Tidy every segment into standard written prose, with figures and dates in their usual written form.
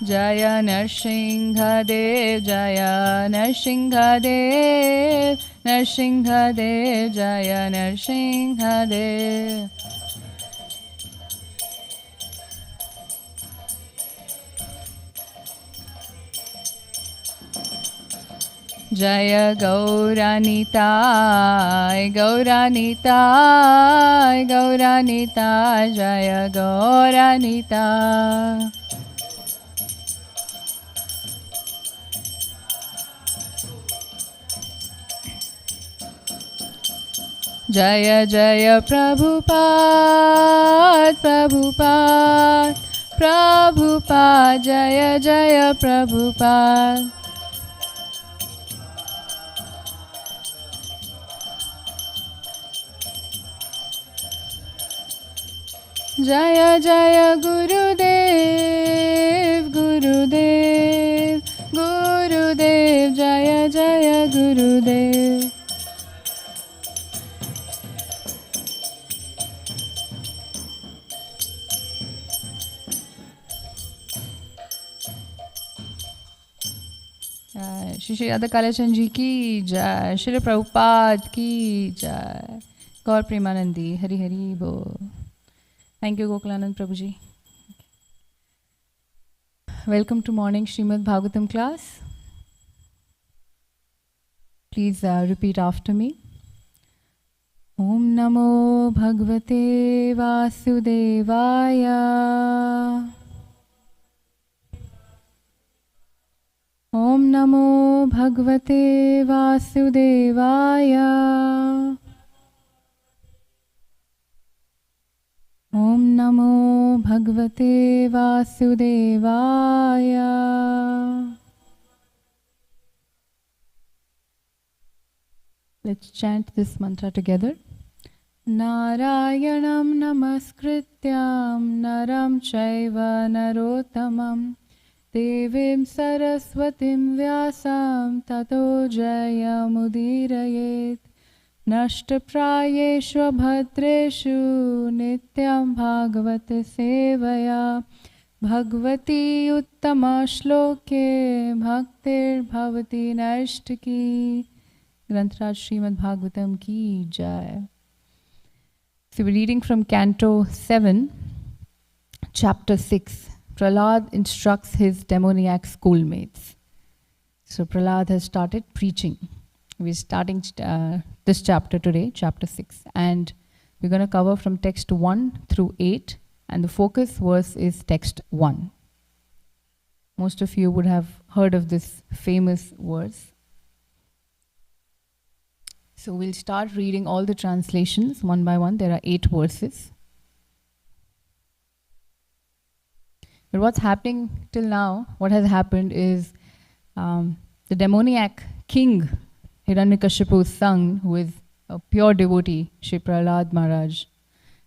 Jaya Narsinghadev, Jaya Narsinghadev, Narsinghadev, Jaya Narsinghadev. Jaya Gauranitai, Gauranitai, Gauranitai, Jaya Gauranitai. Jaya Jaya Prabhupada, Prabhupada, Prabhupada, Jaya Jaya Prabhupada. Jaya Jaya Gurudev, Gurudev, Gurudev, Jaya Jaya Gurudev. Shri Shri Radha Kalachan ji ki jai, Shri Prabhupada ki jai, Gaur Premanandi, Hari Hari Bo. Thank you, Gokulanand Prabhuji. Welcome to morning Srimad Bhagavatam class. Please repeat after me. Om Namo Bhagavate Vasudevaya. Om Namo Bhagavate Vasudevaya. Om Namo Bhagavate Vasudevaya. Let's chant this mantra together. Narayanam namaskrityam naram chaiva narottamam Devim Saraswatim Vyasam Tato Jayamudirayet Nashtaprayeshu Bhadreshu Nityam Bhagavata Sevaya Bhagavati Uttama Shloke Bhaktir Bhavati Nashtaki. Grantraj Srimad Bhagavatam ki jai. So we're reading from Canto 7, Chapter 6. Prahlad instructs his demoniac schoolmates. So Prahlad has started preaching. We're starting this chapter today, chapter 6. And we're going to cover from text 1 through 8. And the focus verse is text 1. Most of you would have heard of this famous verse. So we'll start reading all the translations one by one. There are 8 verses. But what's happening till now, what has happened is the demoniac king, Hiranyakashipu's son, who is a pure devotee, Shri Prahlad Maharaj,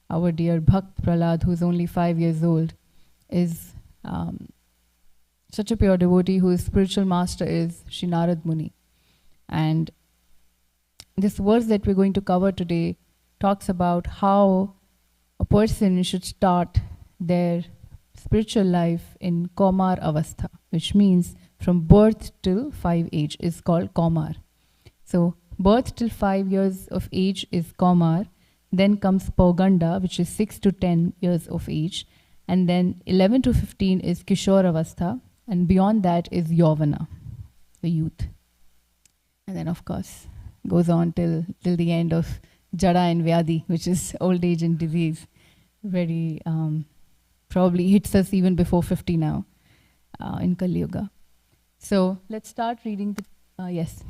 our dear Bhakt Prahlad, who is only 5 years old, is such a pure devotee whose spiritual master is Shri Narad Muni. And this verse that we're going to cover today talks about how a person should start their spiritual life in Kaumar Avastha, which means from birth till 5 age is called Kaumar. So birth till 5 years of age is Kaumar, then comes Pauganda, which is 6 to 10 years of age, and then 11 to 15 is Kishore Avastha, and beyond that is Yavana, the youth. And then of course goes on till the end of Jada and Vyadi, which is old age and disease. Very probably hits us even before 50 now in Kali Yuga. So let's start reading the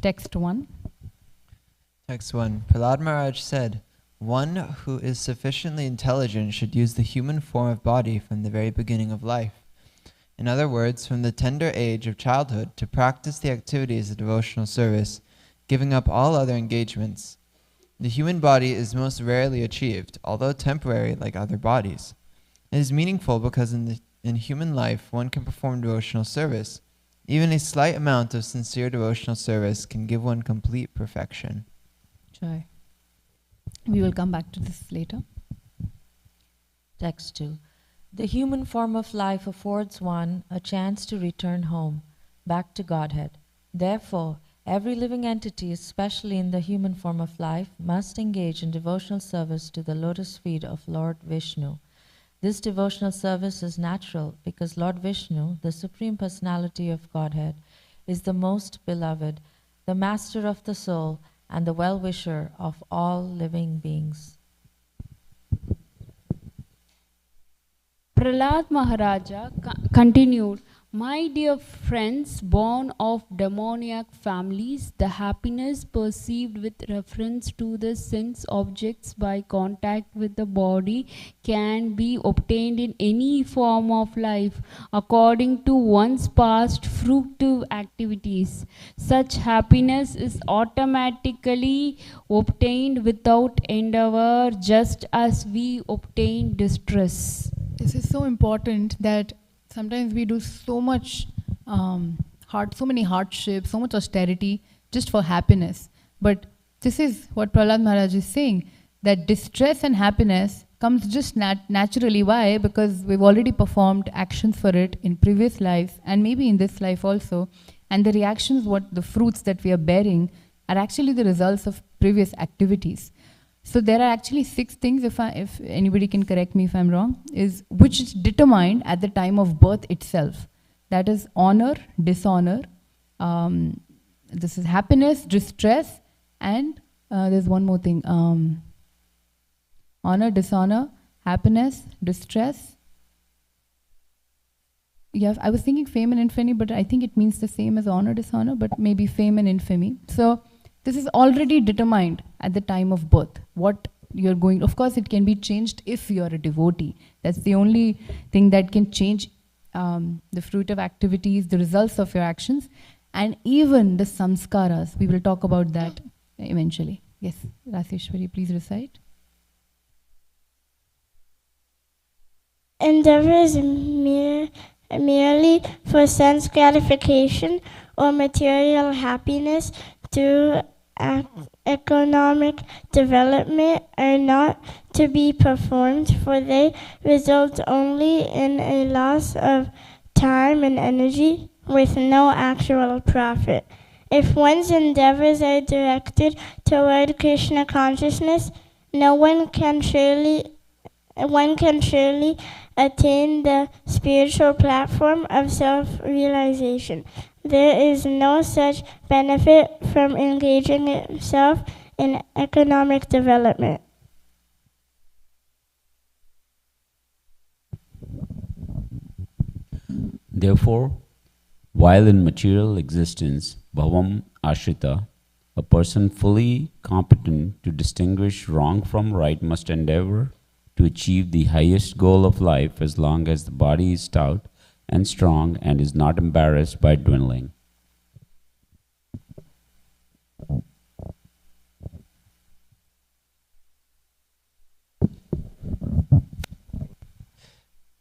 text 1. Text 1. Prahlad Maharaj said, "One who is sufficiently intelligent should use the human form of body from the very beginning of life. In other words, from the tender age of childhood to practice the activities of devotional service, giving up all other engagements. The human body is most rarely achieved, although temporary like other bodies. It is meaningful because in human life one can perform devotional service. Even a slight amount of sincere devotional service can give one complete perfection." Try. We will come back to this later. Text 2. The human form of life affords one a chance to return home, back to Godhead. Therefore, every living entity, especially in the human form of life, must engage in devotional service to the lotus feet of Lord Vishnu. This devotional service is natural because Lord Vishnu, the Supreme Personality of Godhead, is the most beloved, the master of the soul, and the well-wisher of all living beings. Prahlad Maharaja continued, "My dear friends, born of demoniac families, the happiness perceived with reference to the sense objects by contact with the body can be obtained in any form of life according to one's past fruitive activities. Such happiness is automatically obtained without endeavor, just as we obtain distress." This is so important that sometimes we do so much so many hardships, so much austerity just for happiness. But this is what Prahlad Maharaj is saying, that distress and happiness comes just naturally. Why? Because we've already performed actions for it in previous lives and maybe in this life also. And the reactions, the fruits that we are bearing are actually the results of previous activities. So there are actually 6 things, if anybody can correct me if I'm wrong, which is determined at the time of birth itself. That is honor, dishonor, this is happiness, distress, and there's one more thing. Honor, dishonor, happiness, distress. Yeah, I was thinking fame and infamy, but I think it means the same as honor, dishonor, but maybe fame and infamy. So this is already determined at the time of birth. What you're going, of course, it can be changed if you're a devotee. That's the only thing that can change the fruit of activities, the results of your actions, and even the samskaras. We will talk about that eventually. Yes, Raseshwari, please recite. Endeavor is merely for sense gratification or material happiness through economic development are not to be performed, for they result only in a loss of time and energy with no actual profit. If one's endeavors are directed toward Krishna consciousness, one can surely attain the spiritual platform of self-realization. There is no such benefit from engaging itself in economic development. Therefore, while in material existence, bhavam ashrita, a person fully competent to distinguish wrong from right must endeavor to achieve the highest goal of life as long as the body is stout and strong and is not embarrassed by dwindling.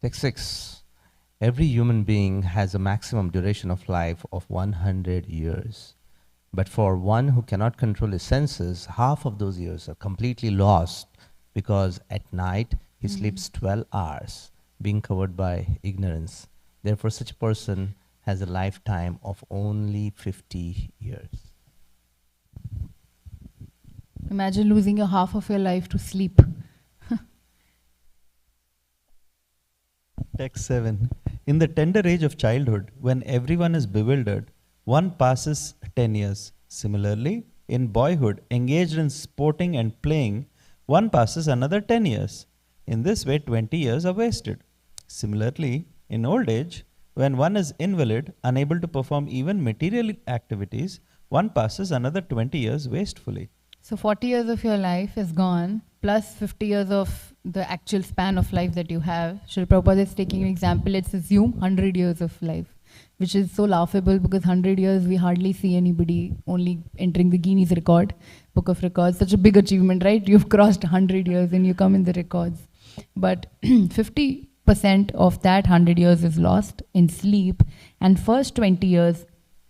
Text 6. Every human being has a maximum duration of life of 100 years. But for one who cannot control his senses, half of those years are completely lost because at night he sleeps 12 hours, being covered by ignorance. Therefore, such a person has a lifetime of only 50 years. Imagine losing a half of your life to sleep. Text 7. In the tender age of childhood, when everyone is bewildered, one passes 10 years. Similarly, in boyhood, engaged in sporting and playing, one passes another 10 years. In this way, 20 years are wasted. Similarly, in old age, when one is invalid, unable to perform even material activities, one passes another 20 years wastefully. So 40 years of your life is gone, plus 50 years of the actual span of life that you have. Srila Prabhupada is taking an example, let's assume 100 years of life, which is so laughable because 100 years we hardly see anybody only entering the Guinness Book of Records. Such a big achievement, right? You've crossed 100 years and you come in the records. But 50% of that 100 years is lost in sleep, and first 20 years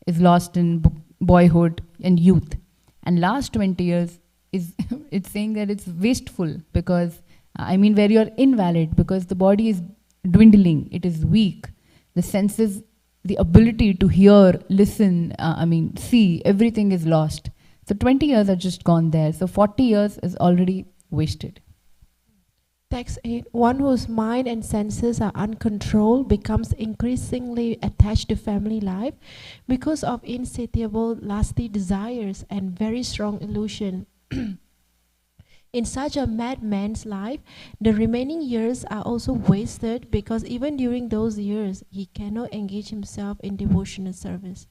is lost in boyhood and youth. And last 20 years is it's saying that it's wasteful because where you're invalid, because the body is dwindling, it is weak. The senses, the ability to hear, listen, see, everything is lost. So 20 years are just gone there. So 40 years is already wasted. Text 8. One whose mind and senses are uncontrolled becomes increasingly attached to family life because of insatiable, lusty desires and very strong illusion. In such a madman's life, the remaining years are also wasted because even during those years, he cannot engage himself in devotional service.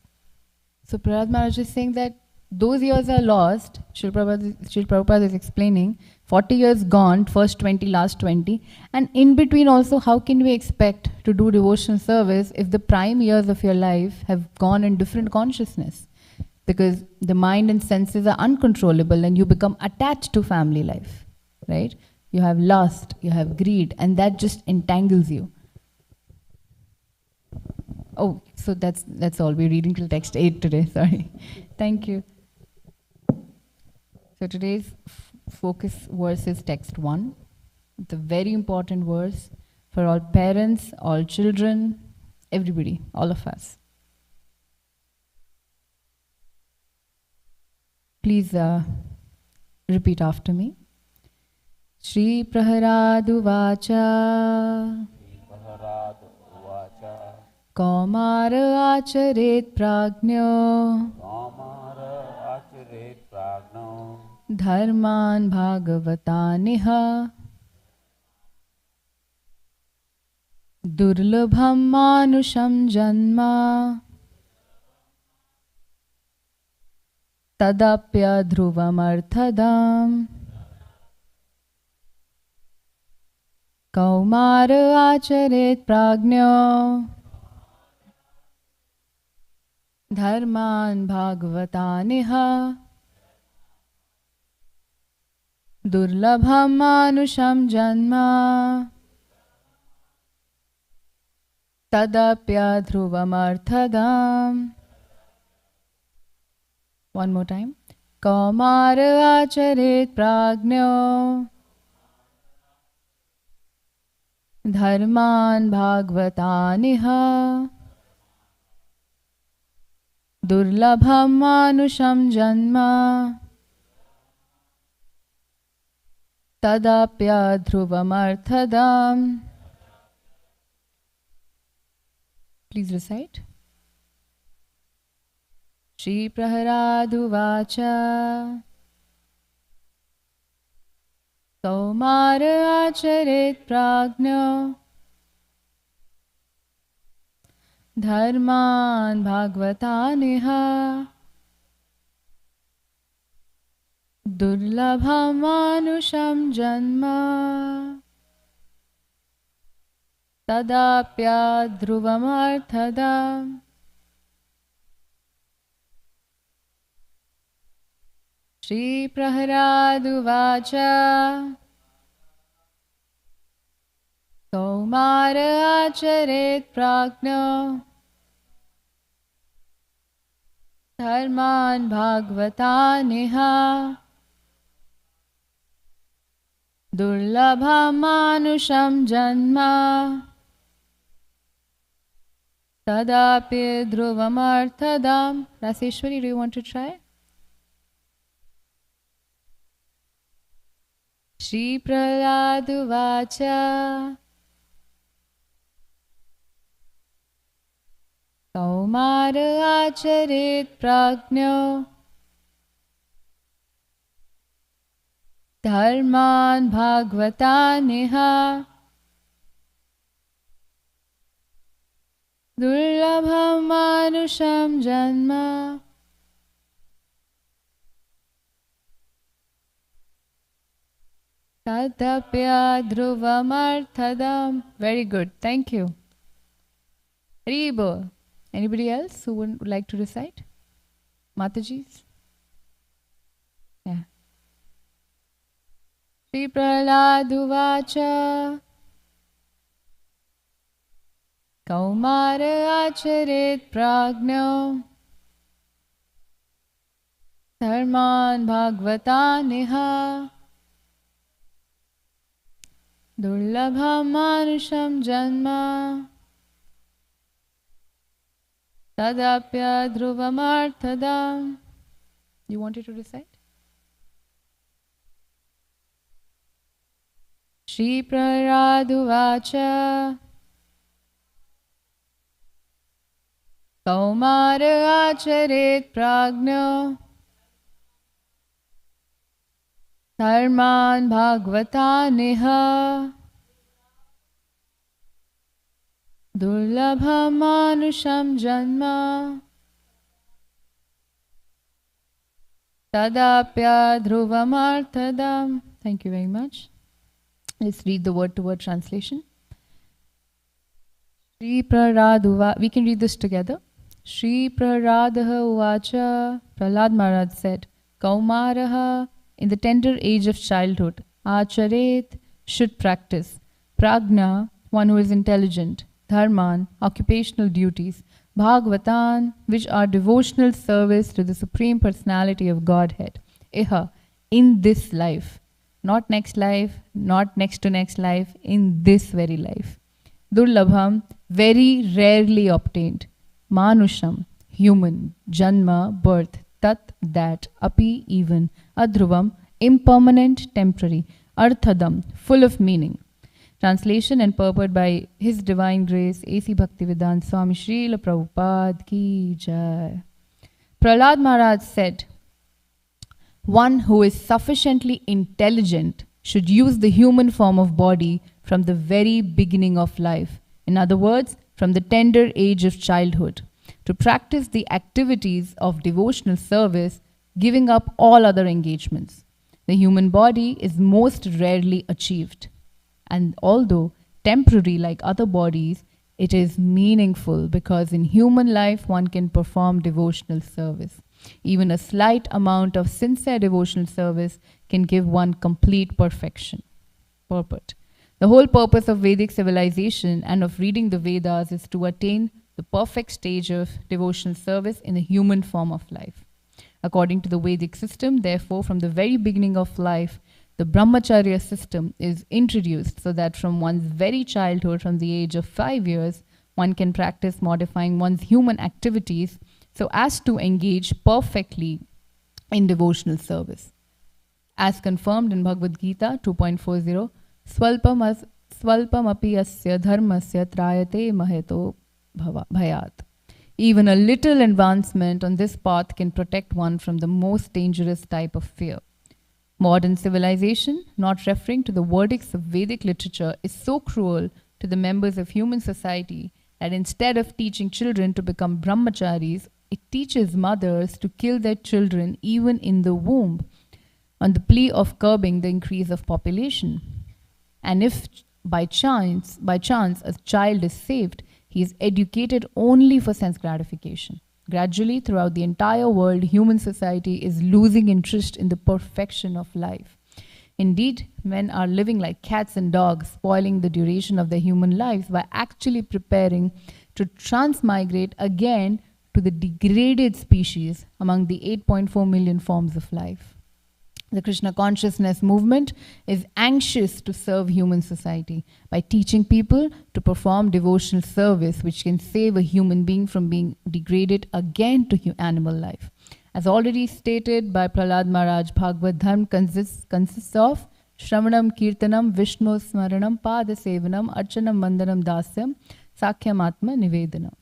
So Prahlad Maharaj is saying that those years are lost. Srila Prabhupada is explaining 40 years gone, first 20, last 20. And in between also, how can we expect to do devotional service if the prime years of your life have gone in different consciousness? Because the mind and senses are uncontrollable and you become attached to family life, right? You have lust, you have greed, and that just entangles you. Oh, so that's all. We're reading till text 8 today, sorry. Thank you. So today's focus verse is text 1. It's a very important verse for all parents, all children, everybody, all of us. Please repeat after me. Shri Praharadu Vacha Kaumara Acharet Prajno Dharman Bhagavataniha Durlabham Manusham Janma Tadapya Dhruvamarthadam Kaumara Acharet Prajno Dharman Bhagavataniha Durlabham Manusham Janma Tadapya Dhruvamarthadam. One more time. Kaumara Acharet Prajno Dharman Bhagavataniha Durlabham Manusham Janma Tadapya Dhruvamarthadam. Please recite. Shri Praharadu Vacha Kaumara Acharet Prajno Dharman Bhagavataniha Durlabham Manusham Janma Tadapya Dhruvamarthadam. Shri Praharadu Vacha Kaumara Acharet Prajno Dharman Bhagavataniha Durlabham Manusham Janma Tadapi Dhruvamarthadam. Raseshwari, do you want to try? Shri Prahladu Vacha Kaumara Acharet Prajno Dharman Bhagavataniha Durlabham Manusham Janma Tadapya Dhruvamarthadam. Very good. Thank you. Haribo. Anybody else who would like to recite? Mataji's? Yeah. Shri Prahladu Vacha Kaumara Acharet Prajno Dharman Bhagavataniha Durlabham manusham janma tadapya dhruvamarthadam. You wanted to recite? Shri Praraduvacha Kaumara acharet pragna Dharman bhagavata Durlabham manusham janma tadapya dhruvamarthadam. Thank you very much. Let's read the word-to-word translation. Shri Praraduva. We can read this together. Shri Praradaha Uvacha. Prahlad Maharaj said, Kaumaraha, in the tender age of childhood, Acharet, should practice. Pragna, one who is intelligent. Dharman, occupational duties. Bhagavatan, which are devotional service to the Supreme Personality of Godhead. Iha, in this life. Not next life, not next to next life, in this very life. Durlabham, very rarely obtained. Manusham, human. Janma, birth. Tat, that. Api, even. Adhruvam, impermanent, temporary. Arthadam, full of meaning. Translation and purport by His Divine Grace, A.C. Bhaktivedanta Swami Srila Prabhupada Ki Jai. Prahlad Maharaj said, one who is sufficiently intelligent should use the human form of body from the very beginning of life. In other words, from the tender age of childhood, to practice the activities of devotional service, giving up all other engagements. The human body is most rarely achieved. And although temporary like other bodies, it is meaningful because in human life one can perform devotional service. Even a slight amount of sincere devotional service can give one complete perfection. Purport. The whole purpose of Vedic civilization and of reading the Vedas is to attain the perfect stage of devotional service in the human form of life. According to the Vedic system, therefore, from the very beginning of life, the brahmacharya system is introduced so that from one's very childhood, from the age of 5 years, one can practice modifying one's human activities so as to engage perfectly in devotional service. As confirmed in Bhagavad Gita 2.40, Swalpam api asya dharmasya trayate maheto bhayat. Even a little advancement on this path can protect one from the most dangerous type of fear. Modern civilization, not referring to the verdicts of Vedic literature, is so cruel to the members of human society that instead of teaching children to become brahmacharis, it teaches mothers to kill their children even in the womb on the plea of curbing the increase of population. And if by chance a child is saved, he is educated only for sense gratification. Gradually, throughout the entire world, human society is losing interest in the perfection of life. Indeed, men are living like cats and dogs, spoiling the duration of their human lives by actually preparing to transmigrate again to the degraded species among the 8.4 million forms of life. The Krishna consciousness movement is anxious to serve human society by teaching people to perform devotional service which can save a human being from being degraded again to animal life. As already stated by Prahlad Maharaj, Bhagavad Dharma consists of Shravanam, Kirtanam, Vishnu Smaranam, Pada Sevanam, Archanam, Vandanam, Dasyam, Sakhyam Atma, Nivedanam.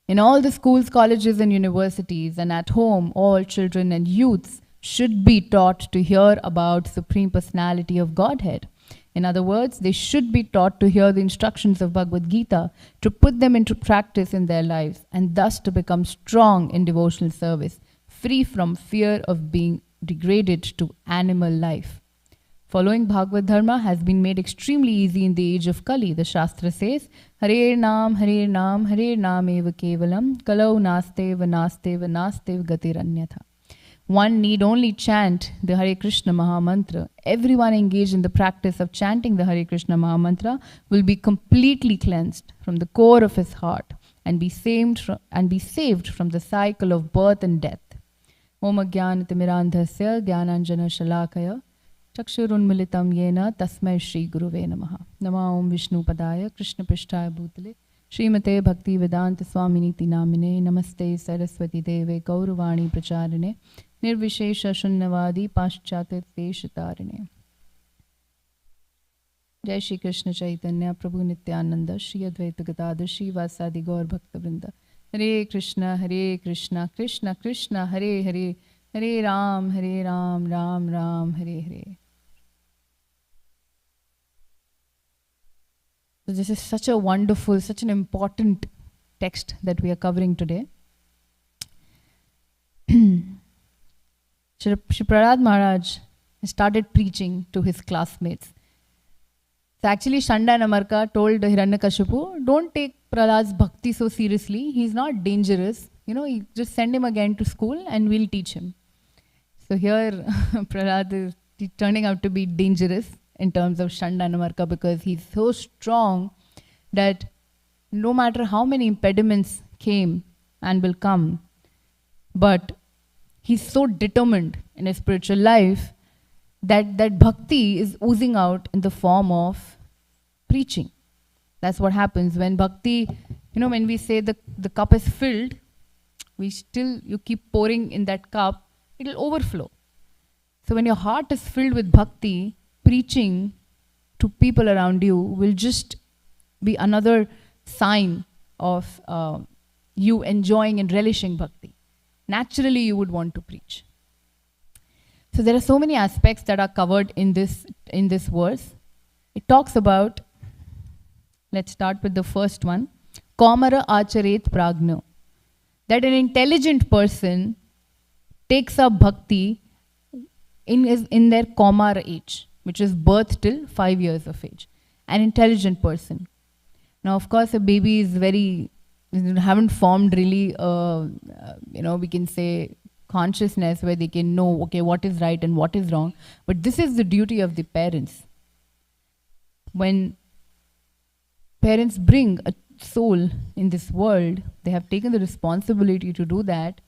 In all the schools, colleges and universities and at home, all children and youths should be taught to hear about Supreme Personality of Godhead. In other words, they should be taught to hear the instructions of Bhagavad Gita, to put them into practice in their lives, and thus to become strong in devotional service, free from fear of being degraded to animal life. Following Bhagavad Dharma has been made extremely easy in the age of Kali. The Shastra says, Hare Nam, Hare Nam, Hare Nam eva kevalam, kalau nastev, nastev, nastev gatiranyatha. One need only chant the Hare Krishna Maha Mantra. Everyone engaged in the practice of chanting the Hare Krishna Maha Mantra will be completely cleansed from the core of his heart and be saved from the cycle of birth and death. Om Jnanatimirandhasya Jnananjana Shalakaya Chakshurunmilitam yena tasmai Shri Guruve namaha. Nama Om Vishnu Padaya Krishna Pishtaya Bhutale Srimate Bhakti Vedanta Swaminiti Namine Namaste Saraswati Deve Gauravani Pracharine Nirvishesha Shunnavadi Paschate Deshitarine. Jai Shri Krishna Chaitanya Prabhu Nityananda Shri Advaita Gadadhar Shri Vasadi Gaur Bhakta Vrinda. Hare Krishna Krishna Krishna Hare Hare Hare Ram Ram Ram Hare Hare. So this is such a wonderful, such an important text that we are covering today. Shri Prahlad Maharaj started preaching to his classmates. So actually Shanda and Amarka told Hiranyakashipu, don't take Prahlad's bhakti so seriously. He's not dangerous. You just send him again to school and we'll teach him. So here Prahlad is turning out to be dangerous in terms of Shanda and Amarka because he's so strong that no matter how many impediments came and will come, but he's so determined in his spiritual life that bhakti is oozing out in the form of preaching. That's what happens when bhakti, when we say the cup is filled, you keep pouring in that cup, it'll overflow. So when your heart is filled with bhakti, preaching to people around you will just be another sign of you enjoying and relishing bhakti. Naturally, you would want to preach. So there are so many aspects that are covered in this verse. It talks about, let's start with the first one, Kamara Acharet Pragno. That an intelligent person takes up bhakti in their Kamara age, which is birth till 5 years of age. An intelligent person. Now, of course, a baby is haven't formed really, we can say, consciousness where they can know, okay, what is right and what is wrong. But this is the duty of the parents. When parents bring a soul in this world, they have taken the responsibility to do that.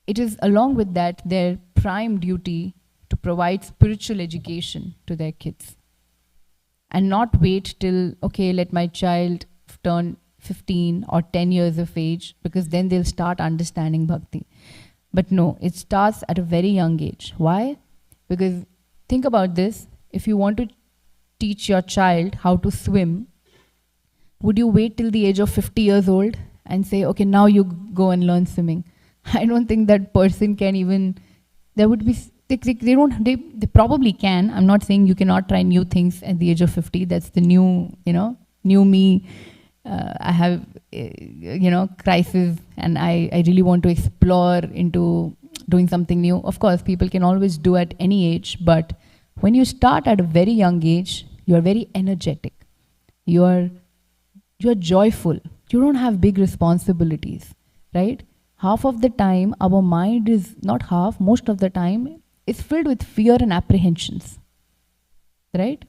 It is along with that their prime duty to provide spiritual education to their kids. And not wait till, okay, let my child turn 15 or 10 years of age, because then they'll start understanding bhakti. But no, it starts at a very young age. Why? Because think about this, if you want to teach your child how to swim, would you wait till the age of 50 years old and say, okay, now you go and learn swimming? I don't think that person can even, there would be, they probably can. I'm not saying you cannot try new things at the age of 50. That's the new me. I have, crisis and I really want to explore into doing something new. Of course, people can always do at any age, but when you start at a very young age, you are very energetic. You're joyful. You don't have big responsibilities, right? Half of the time, our mind is, not half, most of the time, is filled with fear and apprehensions, right?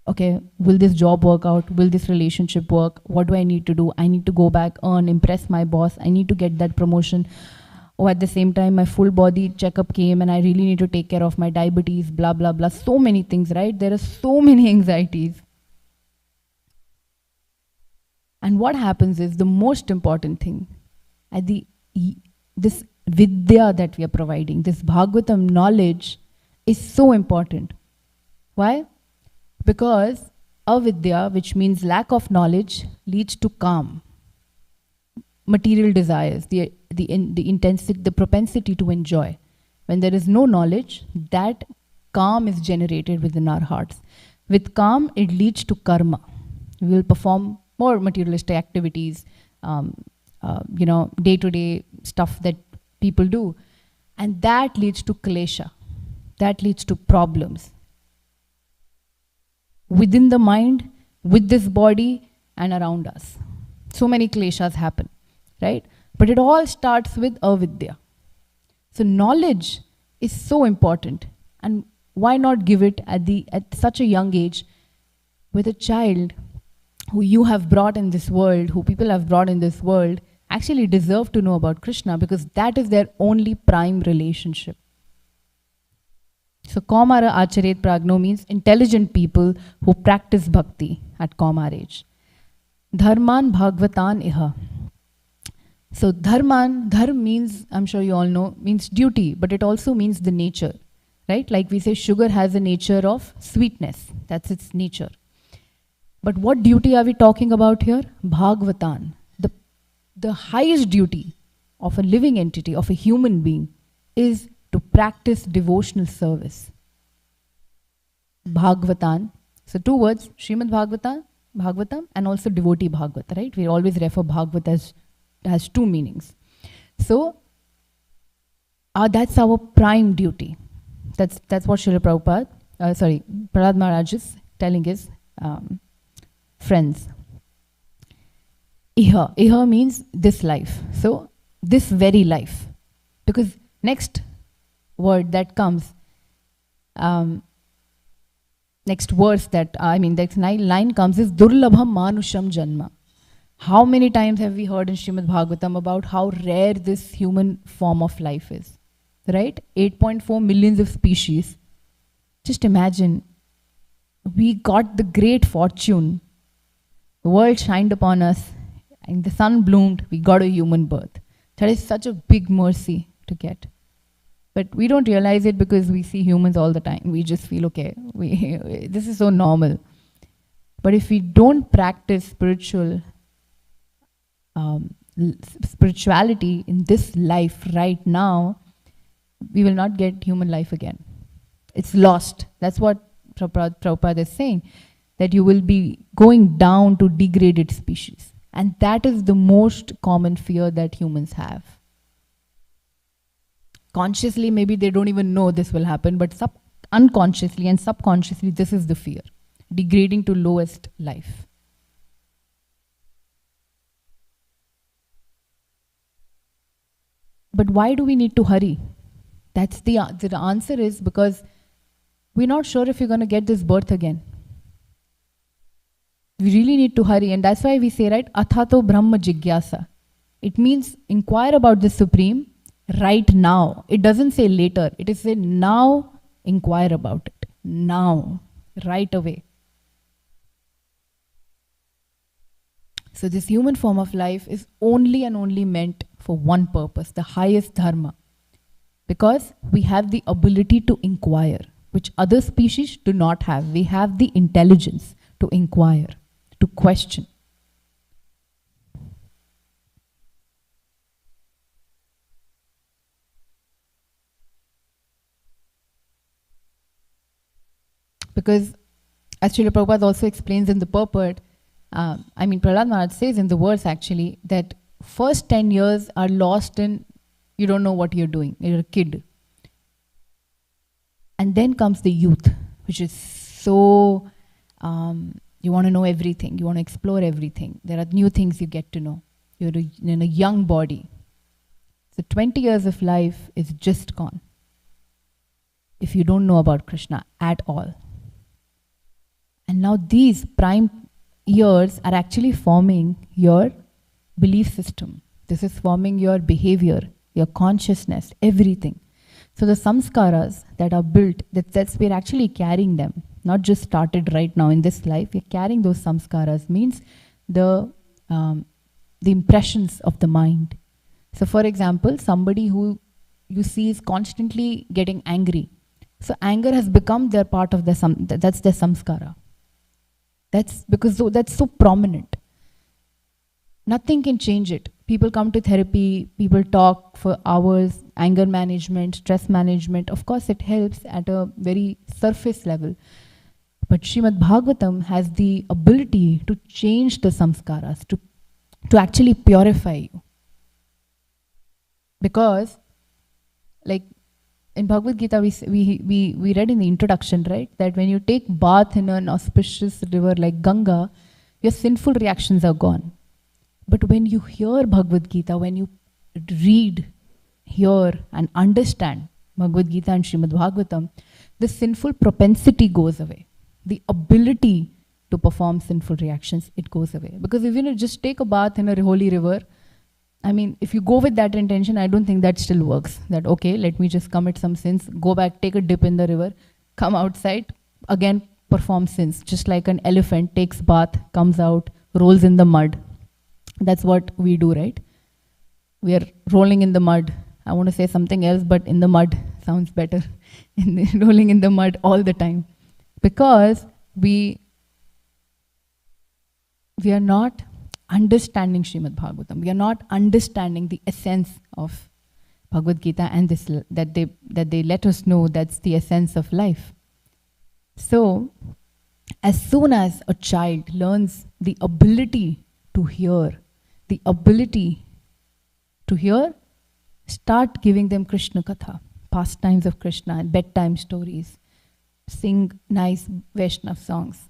Okay, will this job work out? Will this relationship work? What do I need to do? I need to go back, earn, impress my boss. I need to get that promotion. Oh, at the same time, my full body checkup came and I really need to take care of my diabetes, blah, blah, blah. So many things, right? There are so many anxieties. And what happens is the most important thing, this vidya that we are providing, this Bhagavatam knowledge is so important. Why? Because avidya, which means lack of knowledge, leads to calm. Material desires, the intensity, the propensity to enjoy. When there is no knowledge, that calm is generated within our hearts. With calm, it leads to karma. We will perform more materialistic activities, day-to-day stuff that people do. And that leads to klesha. That leads to problems. Within the mind, with this body, and around us. So many kleshas happen, right? But it all starts with avidya. So knowledge is so important. And why not give it at such a young age with a child who you have brought in this world, who people have brought in this world, actually deserve to know about Krishna, because that is their only prime relationship. So Kaumara Acharet Pragno means intelligent people who practice bhakti at Kaumar age. Dharman Bhagavatan Iha. So dharman means, I'm sure you all know, means duty, but it also means the nature, right? Like we say, sugar has a nature of sweetness. That's its nature. But what duty are we talking about here? Bhagavatan. The highest duty of a living entity, of a human being, is to practice devotional service. Bhagavatan. So 2 words, Srimad Bhagavatam, and also devotee Bhagavata, right? We always refer Bhagavata as has 2 meanings. So that's our prime duty. That's what Srila Prahlad Maharaj is telling his friends. Iha means this life. So this very life. Because next word that comes, next verse next line comes is Durlabham Manusham Janma. How many times have we heard in Srimad Bhagavatam about how rare this human form of life is? Right? 8.4 millions of species. Just imagine, we got the great fortune. The world shined upon us and the sun bloomed, we got a human birth. That is such a big mercy to get. But we don't realize it because we see humans all the time. We just feel, okay, this is so normal. But if we don't practice spirituality in this life right now, we will not get human life again. It's lost. That's what Prabhupada is saying, that you will be going down to degraded species. And that is the most common fear that humans have. Consciously, maybe they don't even know this will happen, but unconsciously and subconsciously, this is the fear. Degrading to lowest life. But why do we need to hurry? That's the answer is because we're not sure if you're going to get this birth again. We really need to hurry, and that's why we say, right, Athato Brahma Jigyasa. It means inquire about the Supreme right now. It doesn't say later. It is say now, inquire about it. Now, right away. So this human form of life is only and only meant for one purpose, the highest dharma. Because we have the ability to inquire, which other species do not have. We have the intelligence to inquire, to question. Because as Srila Prabhupada also explains in the purport, Prahlad Maharaj says in the verse actually that first 10 years are lost in you don't know what you're doing. You're a kid. And then comes the youth, which is so, you want to know everything. You want to explore everything. There are new things you get to know. You're in a young body. So 20 years of life is just gone if you don't know about Krishna at all. And now these prime years are actually forming your belief system. This is forming your behavior, your consciousness, everything. So the samskaras that are built, we're actually carrying them, not just started right now in this life. We're carrying those samskaras, means the impressions of the mind. So for example, somebody who you see is constantly getting angry. So anger has become their part of that's their samskara. That's because that's so prominent. Nothing can change it. People come to therapy, people talk for hours, anger management, stress management. Of course, it helps at a very surface level. But Srimad Bhagavatam has the ability to change the samskaras, to actually purify you. Because, like in Bhagavad Gita, we read in the introduction, right, that when you take bath in an auspicious river like Ganga, your sinful reactions are gone. But when you hear Bhagavad Gita, when you read, hear and understand Bhagavad Gita and Srimad Bhagavatam, the sinful propensity goes away. The ability to perform sinful reactions, it goes away. Because if you just take a bath in a holy river I mean, if you go with that intention, I don't think that still works. That, okay, let me just commit some sins, go back, take a dip in the river, come outside, again perform sins. Just like an elephant takes bath, comes out, rolls in the mud. That's what we do, right? We are rolling in the mud. I want to say something else, but in the mud sounds better. Rolling in the mud all the time. Because we are not understanding Srimad Bhagavatam. We are not understanding the essence of Bhagavad Gita and this that they let us know that's the essence of life. So, as soon as a child learns the ability to hear, start giving them Krishna Katha, pastimes of Krishna and bedtime stories, sing nice Vaishnav songs.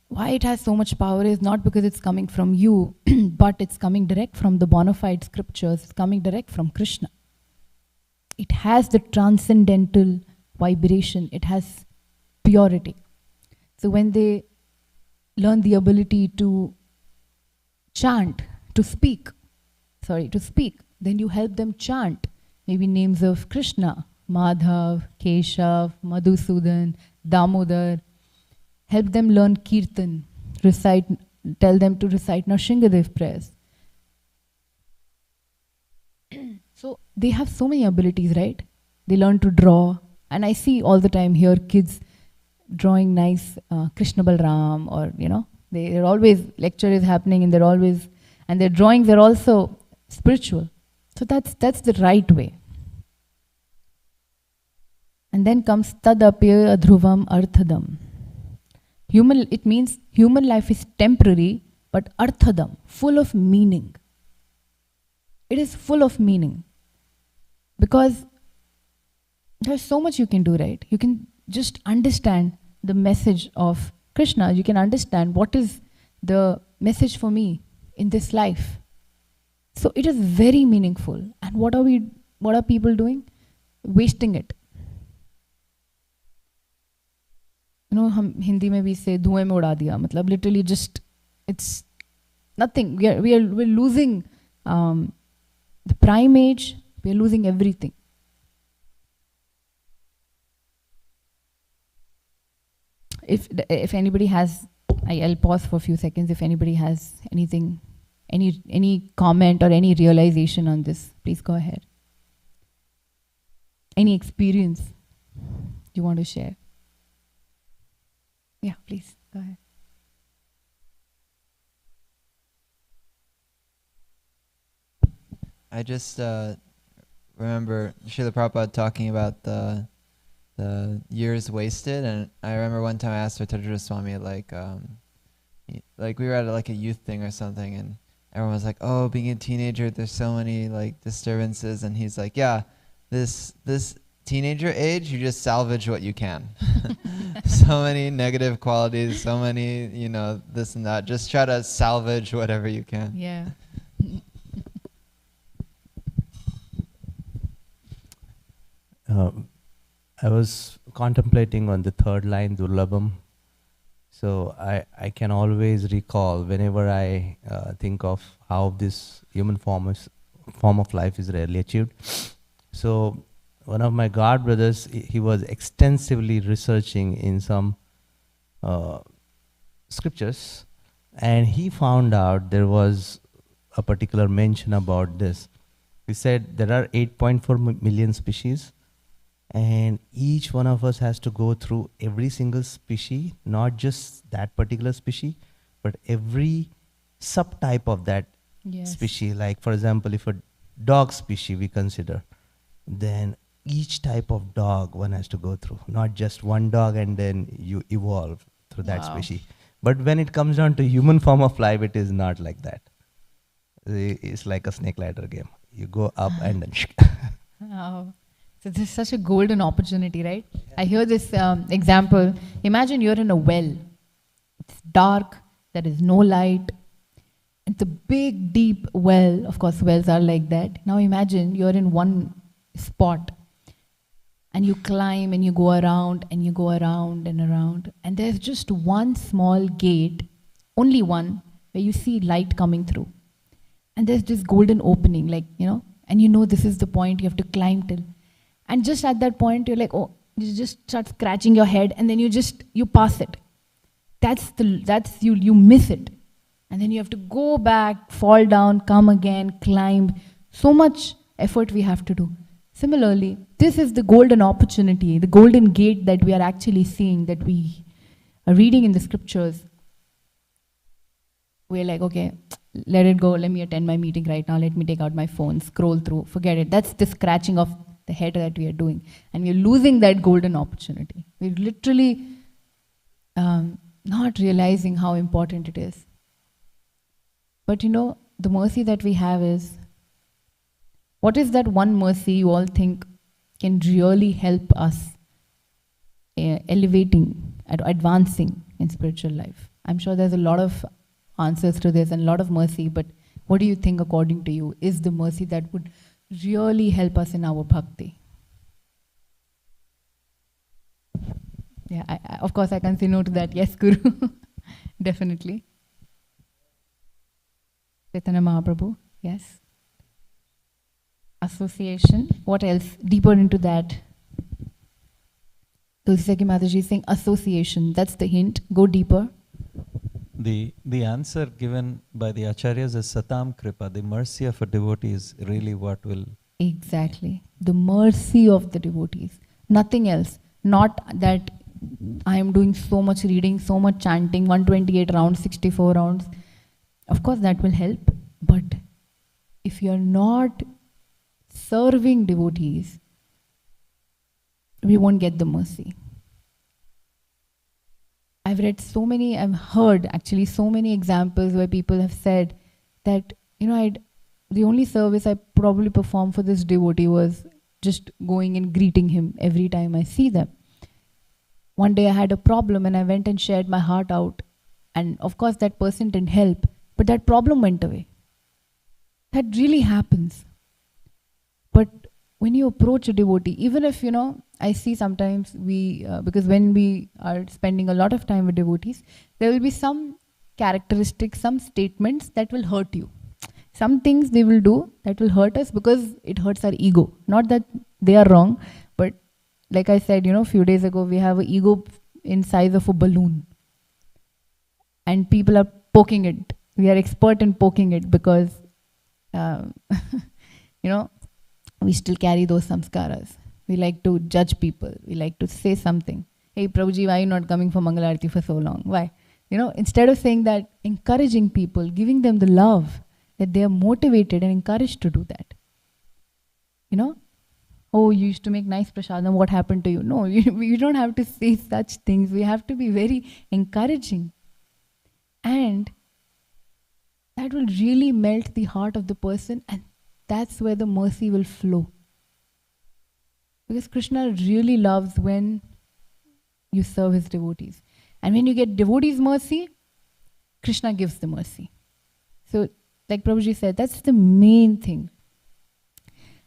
Why it has so much power is not because it's coming from you, but it's coming direct from the bona fide scriptures, it's coming direct from Krishna. It has the transcendental vibration, it has purity. So when they learn the ability to chant, to speak, then you help them chant maybe names of Krishna, Madhav, Keshav, Madhusudan, Damodar. Help them learn Kirtan, tell them to recite Narsinghadev prayers. So they have so many abilities, right? They learn to draw. And I see all the time here kids drawing nice Krishna Balram, or, they're always, lecture is happening and their drawings are also spiritual. So that's the right way. And then comes Tadapya Adhruvam Arthadam. It means human life is temporary, but arthadam, full of meaning. It is full of meaning. Because there's so much you can do, right? You can just understand the message of Krishna. You can understand what is the message for me in this life. So it is very meaningful. And what are people doing? Wasting it. हम हिंदी में भी से धुएं में उड़ा दिया, मतलब literally just it's nothing. We're losing the prime age. We're losing everything. If anybody has, I'll pause for a few seconds. If anybody has anything, any comment or any realization on this, please go ahead. Any experience you want to share? Yeah, please, go ahead. I just remember Srila Prabhupada talking about the years wasted, and I remember one time I asked Rajendra Swami, like we were at like a youth thing or something, and everyone was like, "Oh, being a teenager, there's so many like disturbances," and he's like, "Yeah, this teenager age, you just salvage what you can." So many negative qualities, so many, this and that. Just try to salvage whatever you can. Yeah. I was contemplating on the third line, Durlabham. So I can always recall whenever I think of how this human form of life is rarely achieved. So one of my god brothers, he was extensively researching in some scriptures, and he found out there was a particular mention about this. He said there are 8.4 million species, and each one of us has to go through every single species, not just that particular species, but every subtype of that species. Like, for example, if a dog species we consider, then each type of dog one has to go through, not just one dog and then you evolve through that species. But when it comes down to human form of life, it is not like that. It's like a snake ladder game. You go up and then Wow. So this is such a golden opportunity, right? I hear this example. Imagine you're in a well. It's dark, there is no light. It's a big, deep well. Of course, wells are like that. Now imagine you're in one spot, and you climb and you go around and you go around and around, and there's just one small gate, only one, where you see light coming through. And there's this golden opening, like, and you know this is the point you have to climb till. And just at that point, you're like, oh, you just start scratching your head, and then you pass it. That's you miss it. And then you have to go back, fall down, come again, climb. So much effort we have to do. Similarly, this is the golden opportunity, the golden gate that we are actually seeing, that we are reading in the scriptures. We're like, okay, let it go, let me attend my meeting right now, let me take out my phone, scroll through, forget it. That's the scratching of the head that we are doing. And we're losing that golden opportunity. We're literally not realizing how important it is. But the mercy that we have is, what is that one mercy you all think can really help us elevating, advancing in spiritual life? I'm sure there's a lot of answers to this and a lot of mercy, but what do you think, according to you, is the mercy that would really help us in our bhakti? Yeah, of course I can say no to that. Yes, Guru. Definitely. Chaitanya Mahaprabhu, yes. Association, what else? Deeper into that. Tulsi Mataji is saying association, that's the hint. Go deeper. The answer given by the acharyas is Satam Kripa. The mercy of a devotee is really what will... Exactly. The mercy of the devotees. Nothing else. Not that I am doing so much reading, so much chanting, 128 rounds, 64 rounds. Of course that will help. But if you are not serving devotees, we won't get the mercy. I've heard actually so many examples where people have said that, the only service I probably performed for this devotee was just going and greeting him every time I see them. One day I had a problem and I went and shared my heart out. And of course that person didn't help, but that problem went away. That really happens. But when you approach a devotee, even if, I see sometimes because when we are spending a lot of time with devotees, there will be some characteristics, some statements that will hurt you. Some things they will do that will hurt us because it hurts our ego. Not that they are wrong, but like I said, a few days ago, we have an ego in size of a balloon. And people are poking it. We are expert in poking it because, we still carry those samskaras. We like to judge people. We like to say something. Hey, Prabhuji, why are you not coming for Mangalarti for so long? Why? Instead of saying that, encouraging people, giving them the love, that they are motivated and encouraged to do that. Oh, you used to make nice prasadam, what happened to you? No, we don't have to say such things. We have to be very encouraging. And that will really melt the heart of the person, and that's where the mercy will flow. Because Krishna really loves when you serve his devotees. And when you get devotees' mercy, Krishna gives the mercy. So, like Prabhuji said, that's the main thing.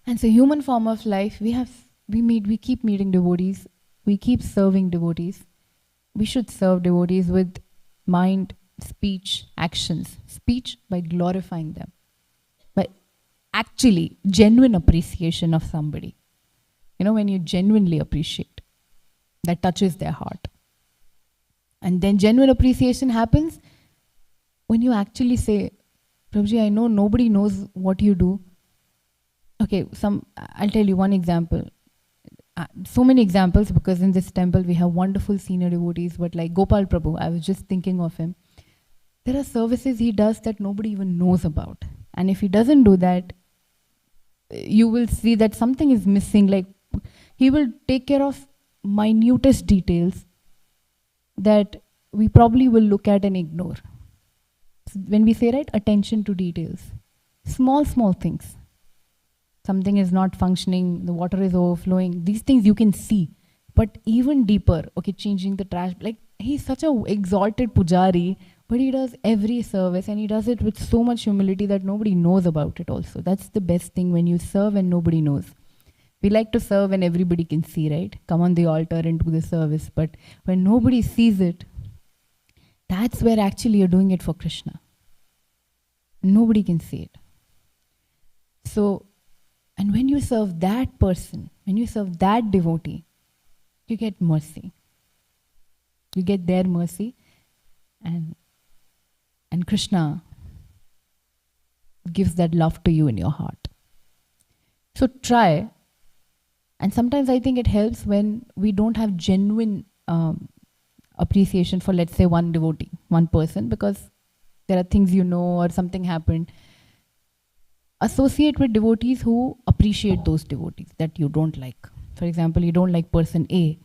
And so human form of life, we keep meeting devotees, we keep serving devotees. We should serve devotees with mind, speech, actions. Speech by glorifying them. By actually genuine appreciation of somebody. When you genuinely appreciate, that touches their heart. And then genuine appreciation happens when you actually say, Prabhuji, I know nobody knows what you do. Okay, I'll tell you one example. So many examples, because in this temple we have wonderful senior devotees, but like Gopal Prabhu, I was just thinking of him. There are services he does that nobody even knows about. And if he doesn't do that, you will see that something is missing. Like, he will take care of minutest details that we probably will look at and ignore. So when we say, right, attention to details, small things. Something is not functioning, the water is overflowing, these things you can see. But even deeper, okay, changing the trash, like, he's such an exalted pujari, but he does every service and he does it with so much humility that nobody knows about it also. That's the best thing, when you serve and nobody knows. We like to serve when everybody can see, right? Come on the altar and do the service. But when nobody sees it, that's where actually you're doing it for Krishna. Nobody can see it. So, and when you serve that person, when you serve that devotee, you get mercy. You get their mercy, and Krishna gives that love to you in your heart. So try, and sometimes I think it helps when we don't have genuine appreciation for, let's say, one devotee, one person, because there are things or something happened. Associate with devotees who appreciate those devotees that you don't like. For example, you don't like person A,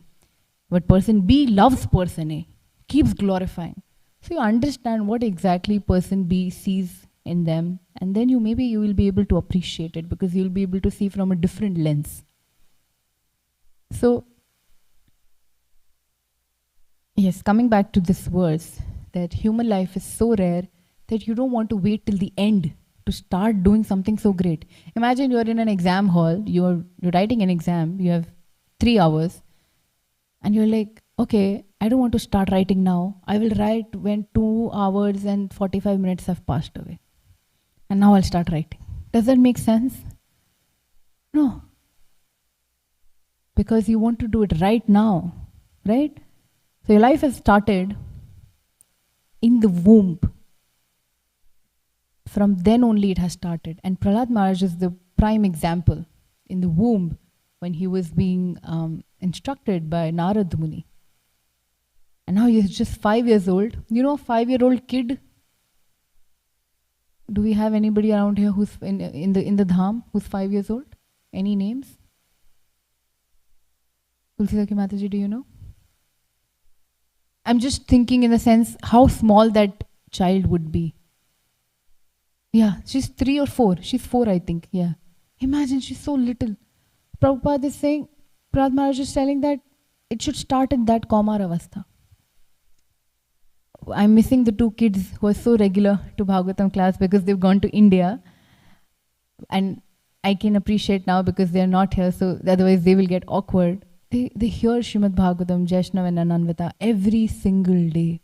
but person B loves person A, keeps glorifying. So you understand what exactly person B sees in them, and then you will be able to appreciate it, because you'll be able to see from a different lens. So, yes, coming back to this verse, that human life is so rare that you don't want to wait till the end to start doing something so great. Imagine you're in an exam hall, you're writing an exam, you have 3 hours, and you're like, okay, I don't want to start writing now. I will write when 2 hours and 45 minutes have passed away. And now I'll start writing. Does that make sense? No. Because you want to do it right now, right? So your life has started in the womb. From then only it has started. And Prahlad Maharaj is the prime example. In the womb, when he was being instructed by Narad Muni. And now he's just 5 years old. You know, a 5-year-old kid. Do we have anybody around here who's in the dham who's 5 years old? Any names? Tulsi Ki Mataji, do you know? I'm just thinking in the sense how small that child would be. Yeah, she's 3 or 4. She's 4, I think. Yeah. Imagine, she's so little. Prabhupada is saying, Prahlad Maharaj is telling that it should start in that Kaumar Avastha. I'm missing the 2 kids who are so regular to Bhagavatam class because they've gone to India. And I can appreciate now because they're not here, so otherwise they will get awkward. They hear Srimad Bhagavatam, Jaishnav and Ananvata every single day.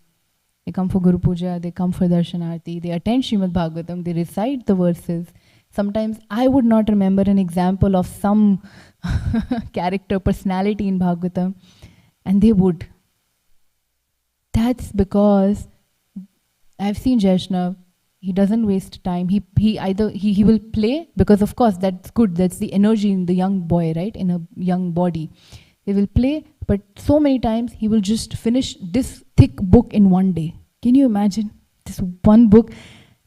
They come for Guru Puja, they come for Darshanarti, they attend Srimad Bhagavatam, they recite the verses. Sometimes I would not remember an example of some character, personality in Bhagavatam, and they would. That's because I've seen Jaishnav, he doesn't waste time. He will play, because of course that's good, that's the energy in the young boy, right, in a young body. He will play, but so many times he will just finish this thick book in one day. Can you imagine? This one book.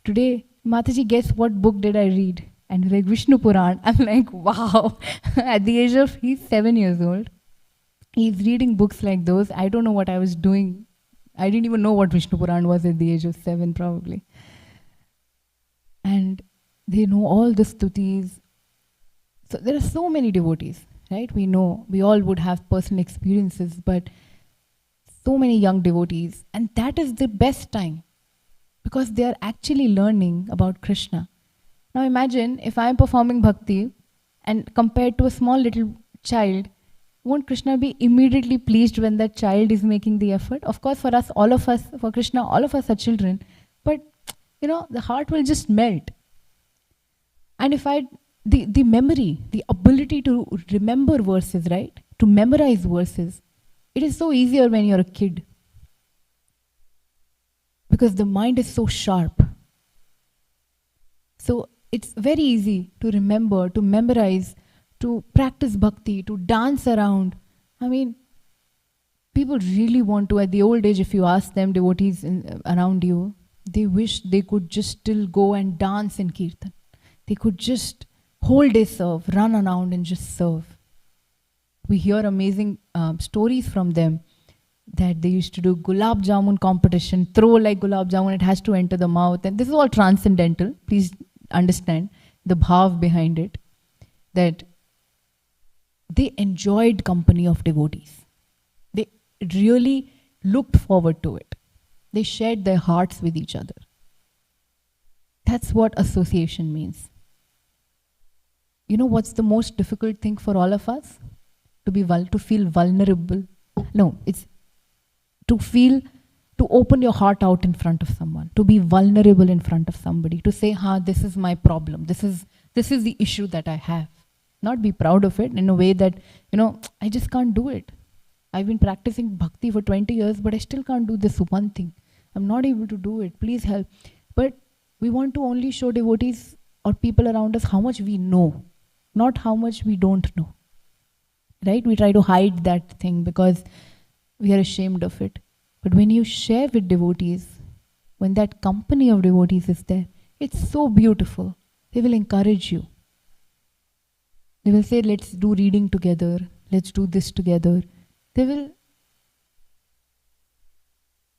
Today, Mataji, guess what book did I read? And like Vishnu Puran. I'm like, wow. At the age of, he's 7 years old. He's reading books like those. I don't know what I was doing. I didn't even know what Vishnu Puran was at the age of 7 probably. And they know all the stutis. So there are so many devotees, right? We know, we all would have personal experiences, but so many young devotees. And that is the best time, because they are actually learning about Krishna. Now imagine if I am performing bhakti and compared to a small little child, won't Krishna be immediately pleased when that child is making the effort? Of course, for us, all of us, for Krishna, all of us are children. But, you know, the heart will just melt. And if the memory, the ability to remember verses, right? To memorize verses, it is so easier when you're a kid. Because the mind is so sharp. So it's very easy to remember, to memorize, to practice bhakti, to dance around. I mean, people really want to, at the old age, if you ask them, devotees around you, they wish they could just still go and dance in kirtan. They could just whole day serve, run around and just serve. We hear amazing stories from them that they used to do gulab jamun competition, throw like gulab jamun, it has to enter the mouth. And this is all transcendental. Please understand the bhav behind it, that they enjoyed company of devotees. They really looked forward to it. They shared their hearts with each other. That's what association means. You know what's the most difficult thing for all of us? To feel vulnerable. No, it's to to open your heart out in front of someone, to be vulnerable in front of somebody, to say, this is my problem, this is the issue that I have. Not be proud of it in a way that, I just can't do it. I've been practicing bhakti for 20 years, but I still can't do this one thing. I'm not able to do it. Please help. But we want to only show devotees or people around us how much we know, not how much we don't know. Right? We try to hide that thing because we are ashamed of it. But when you share with devotees, when that company of devotees is there, it's so beautiful. They will encourage you. They will say, let's do reading together. Let's do this together.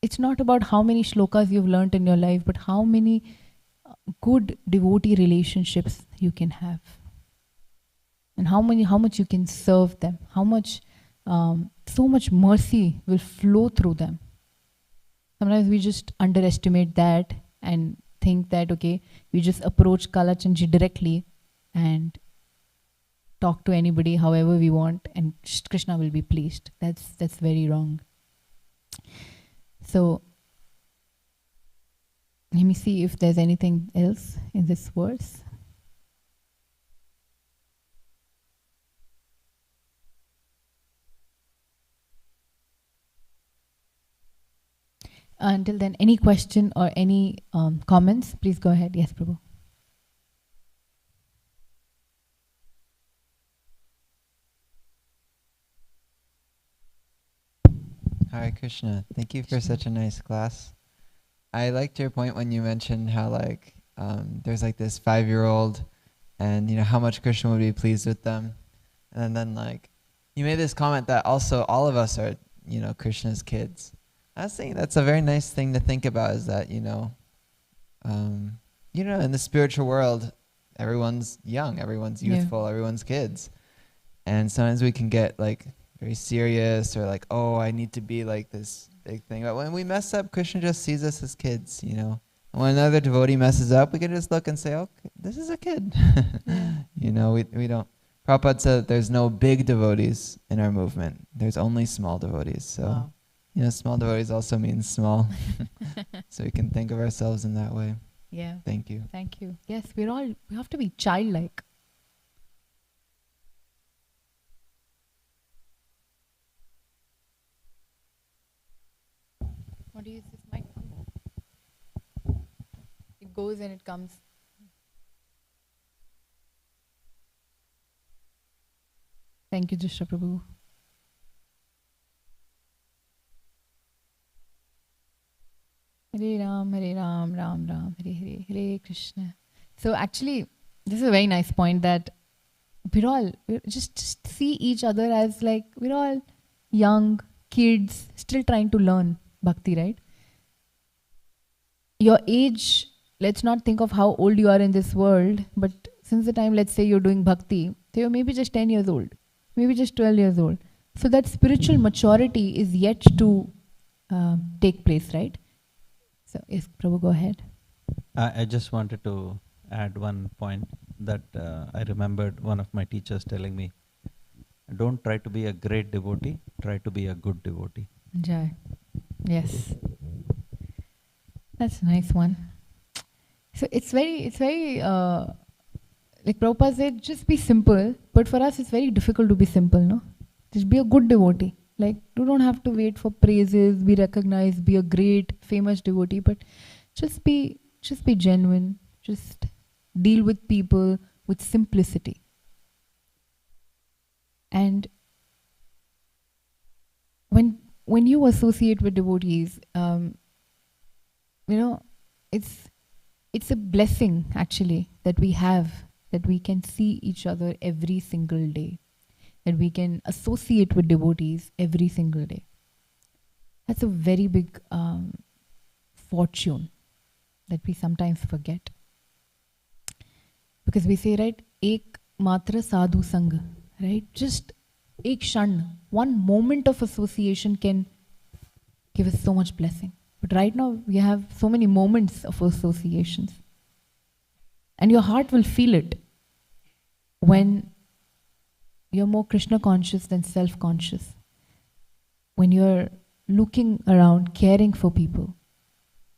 It's not about how many shlokas you've learnt in your life, but how many good devotee relationships you can have. And how much you can serve them. How much, so much mercy will flow through them. Sometimes we just underestimate that and think that, okay, we just approach Kalachandji directly and talk to anybody however we want and Krishna will be pleased. That's very wrong. So, let me see if there's anything else in this verse. Until then, any question or any comments, please go ahead. Yes, Prabhu. Hare Krishna. Thank you for such a nice class. I liked your point when you mentioned how there's this 5-year-old and how much Krishna would be pleased with them. And then you made this comment that also all of us are, Krishna's kids. I was thinking that's a very nice thing to think about, is that, in the spiritual world, everyone's young, everyone's youthful, everyone's kids. And sometimes we can get very serious or oh, I need to be this big thing. But when we mess up, Krishna just sees us as kids, And when another devotee messes up, we can just look and say, oh, this is a kid. We don't. Prabhupada said that there's no big devotees in our movement. There's only small devotees. So. Wow. Small devotees also means small. So we can think of ourselves in that way. Yeah. Thank you. Thank you. Yes, we have to be childlike. What do you use this mic? It goes and it comes. Thank you, Jishra Prabhu. Hare Ram, Ram Ram, Hare Hare, Hare Krishna. So actually, this is a very nice point that we're just see each other as we're all young kids still trying to learn bhakti, right? Your age, let's not think of how old you are in this world, but since the time, let's say you're doing bhakti, so you're maybe just 10 years old, maybe just 12 years old. So that spiritual maturity is yet to take place, right? So, yes, Prabhu, go ahead. I just wanted to add one point that I remembered one of my teachers telling me, don't try to be a great devotee, try to be a good devotee. Jai. Yes. That's a nice one. So it's very like Prabhupada said, just be simple. But for us, it's very difficult to be simple, no? Just be a good devotee. You don't have to wait for praises, be recognized, be a great, famous devotee, but just be genuine. Just deal with people with simplicity. And when you associate with devotees, it's a blessing actually that we have, that we can see each other every single day, that we can associate with devotees every single day. That's a very big fortune that we sometimes forget. Because we say, right, ek matra sadhu sangha, right? Just ek kshan, one moment of association can give us so much blessing. But right now, we have so many moments of associations. And your heart will feel it when you're more Krishna conscious than self-conscious. When you're looking around, caring for people,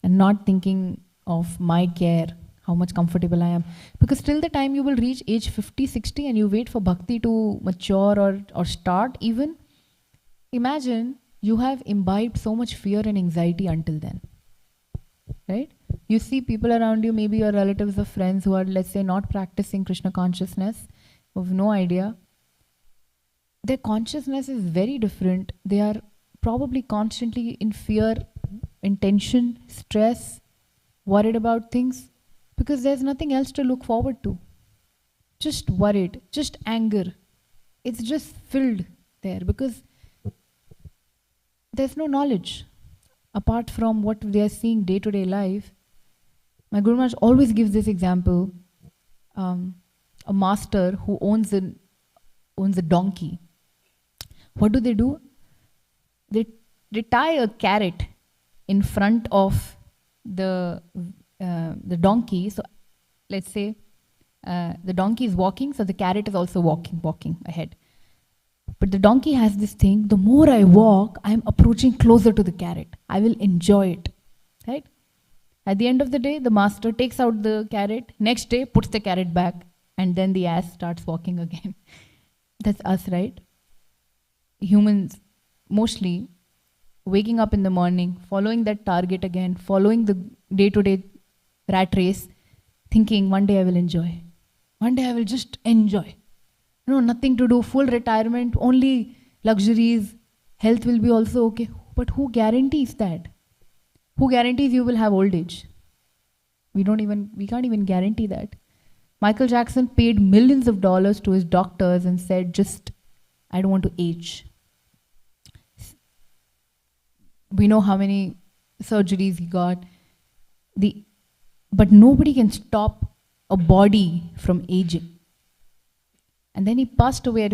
and not thinking of my care, how much comfortable I am. Because till the time you will reach age 50, 60 and you wait for bhakti to mature or start even, imagine you have imbibed so much fear and anxiety until then, right? You see people around you, maybe your relatives or friends who are, let's say, not practicing Krishna consciousness, who have no idea. Their consciousness is very different. They are probably constantly in fear, in tension, stress, worried about things, because there's nothing else to look forward to. Just worried, just anger. It's just filled there because there's no knowledge apart from what they are seeing day-to-day life. My Guru Maharaj always gives this example. A master who owns a donkey. What do? They tie a carrot in front of the donkey. So let's say the donkey is walking, so the carrot is also walking ahead. But the donkey has this thing, the more I walk, I'm approaching closer to the carrot. I will enjoy it, right? At the end of the day, the master takes out the carrot, next day puts the carrot back, and then the ass starts walking again. That's us, right? Humans, mostly, waking up in the morning, following that target again, following the day-to-day rat race, thinking one day I will enjoy. One day I will just enjoy. No, nothing to do, full retirement, only luxuries, health will be also okay. But who guarantees that? Who guarantees you will have old age? We can't even guarantee that. Michael Jackson paid millions of dollars to his doctors and said, I don't want to age. We know how many surgeries he got. But nobody can stop a body from aging. And then he passed away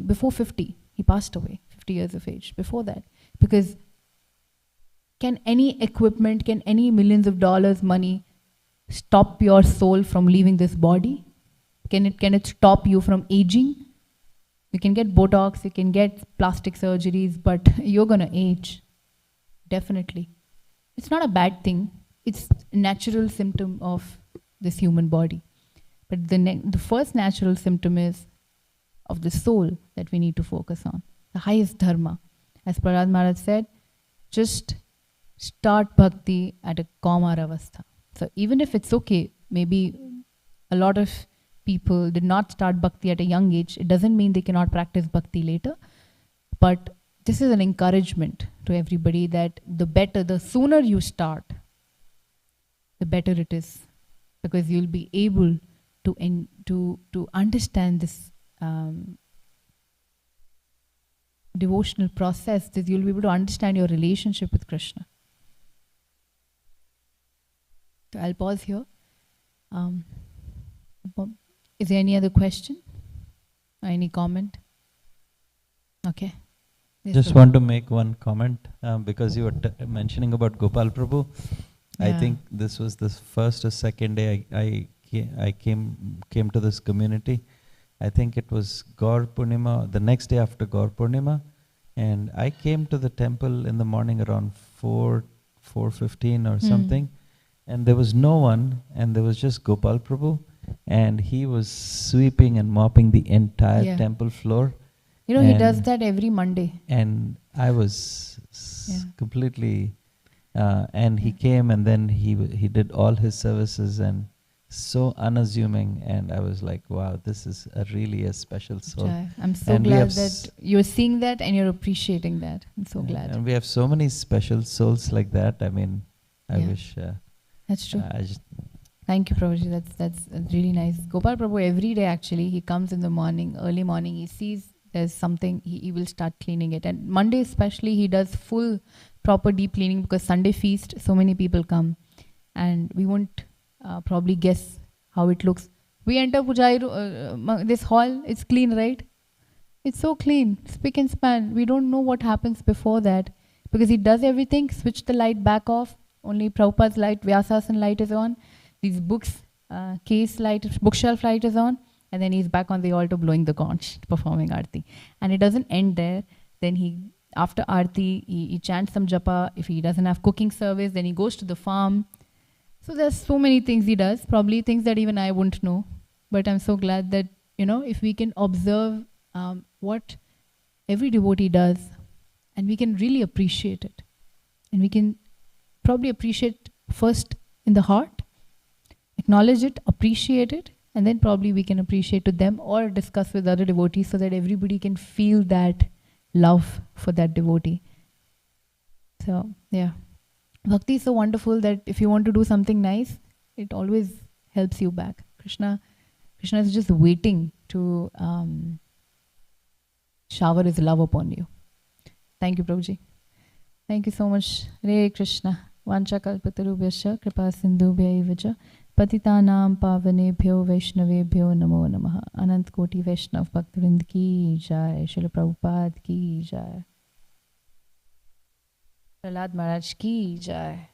before 50. He passed away, 50 years of age, before that. Because can any equipment, can any millions of dollars money stop your soul from leaving this body? Can it stop you from aging? You can get Botox, you can get plastic surgeries, but you're gonna age. Definitely. It's not a bad thing. It's a natural symptom of this human body. But the first natural symptom is of the soul that we need to focus on. The highest dharma. As Prahlad Maharaj said, just start bhakti at a Kaumar avastha. So even if it's okay, maybe a lot of people did not start bhakti at a young age, it doesn't mean they cannot practice bhakti later. But this is an encouragement to everybody that the sooner you start, the better it is. Because you'll be able to understand this devotional process, that you'll be able to understand your relationship with Krishna. So I'll pause here. Is there any other question or any comment? Okay. Yes, Just want to make one comment because you were mentioning about Gopal Prabhu. Yeah. I think this was the first or second day I came to this community. I think it was Gaur Purnima, the next day after Gaur Purnima, and I came to the temple in the morning around 4:15 or something, and there was no one, and there was just Gopal Prabhu, and he was sweeping and mopping the entire temple floor. You know, he does that every Monday. And I was completely, and he came and then he did all his services and so unassuming, and I was like, wow, this is really a special soul. I'm so glad that you're seeing that and you're appreciating that. I'm so glad. And we have so many special souls like that. I mean, I wish. That's true. Thank you, Prabhuji. That's really nice. Gopal Prabhu, every day actually, he comes in the morning, early morning, he sees there's something, he will start cleaning it. And Monday especially, he does full, proper deep cleaning because Sunday feast, so many people come. And we won't probably guess how it looks. We enter Pujai, this hall, it's clean, right? It's so clean, spick and span. We don't know what happens before that because he does everything, switch the light back off, only Prabhupada's light, Vyasasan light is on, these books, case light, bookshelf light is on, and then he's back on the altar blowing the conch, performing Aarti. And it doesn't end there. Then he after Aarti, he chants some japa. If he doesn't have cooking service, then he goes to the farm. So there's so many things he does, probably things that even I wouldn't know. But I'm so glad that, if we can observe what every devotee does, and we can really appreciate it. And we can probably appreciate first in the heart, acknowledge it, appreciate it, and then probably we can appreciate to them or discuss with other devotees so that everybody can feel that love for that devotee. So, yeah. Bhakti is so wonderful that if you want to do something nice, it always helps you back. Krishna is just waiting to shower his love upon you. Thank you, Prabhuji. Thank you so much. Hare Krishna. Vancha kalpatarubhyascha kripa sindhubhya patitanam pavanebhyo vaishnavebhyo namo namaha. Anant Koti Vaishnav Bhaktivinoda ki jai. Srila Prabhupada ki jai. Prahlad Maharaj ki jai.